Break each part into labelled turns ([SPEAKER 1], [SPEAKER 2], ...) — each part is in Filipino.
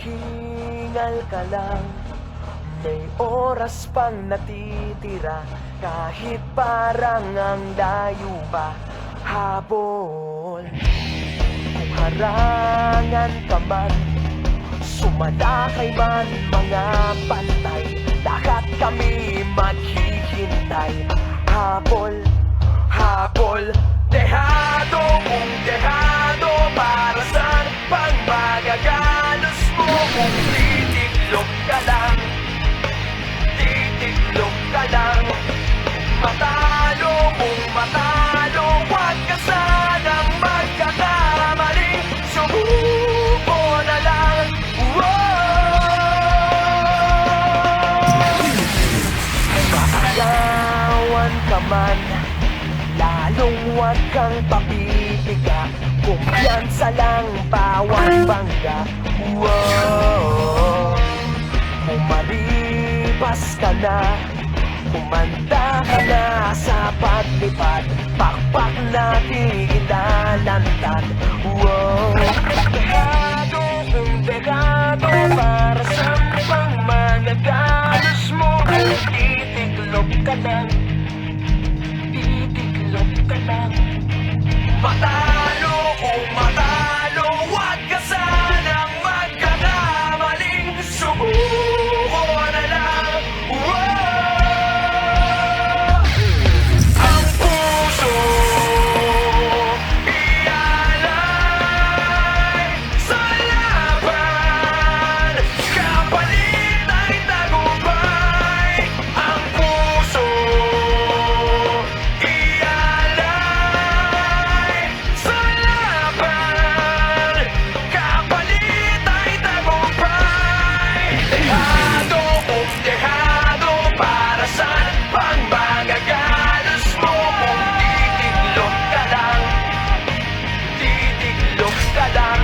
[SPEAKER 1] Hinihingal ka lang, may oras pang natitira, kahit parang ang layo pa, habol. Kung harangan ka man, sumalakay man mga pantay, lahat kami maghihintay. Habol, habol, dehado kung dehado, para saan pang magagalos mo? Kung titiklop ka lang, titiklop ka lang, matalo kung matalo, huwag ka sanang magkakamali, subuko na lang. Maagawan ka man, lalong huwag kang papipiga, kumpiyansa lang, bawat bangga. Umalipas ka na, kumanda ka na sa paglipad, pakpak natin ilalantad. Dekado kung dekado, para saan pang magagalos mo? Titiklop ka lang, titiklop ka lang, matalo kung matalo, huwag ka sanang magkakamaling, subuko na lang. Ang puso ialay sa laban, kapalit ay tagumpay. Ang puso ialay sa laban, kapalit ay tagumpay. Dehado kung dehado, para saan pang magagalos mo? Kung titiklop ka lang, titiklop ka lang,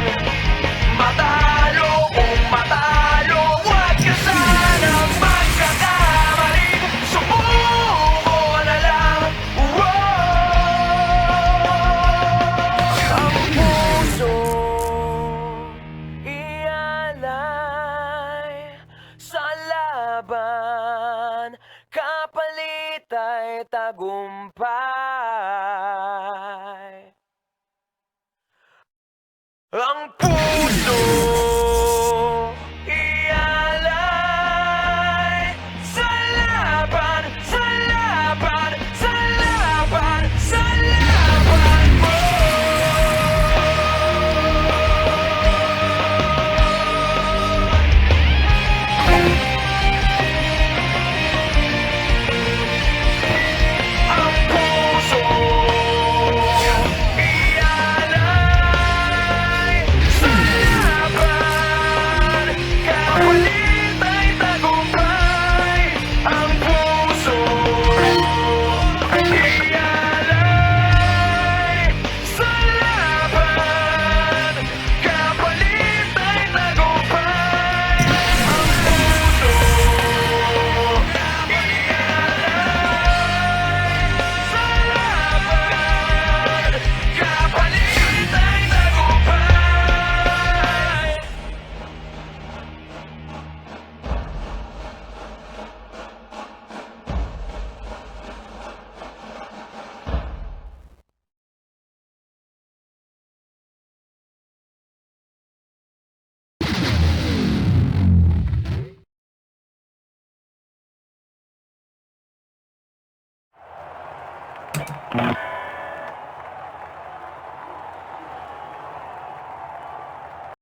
[SPEAKER 1] matalo kung matalo, huwag ka sanang magkakamali, subuko na lang. Ang puso ialay sa laban, kapalit ay tagumpay. Ang puso ialay sa laban, sa laban, sa laban, sa laban mo. Ang puso ialay sa laban, kapalit ay tagumpay. Ang puso ialay sa laban, kapalit ay tagumpay. Ang puso sa laban, kapalit ay tagumpay.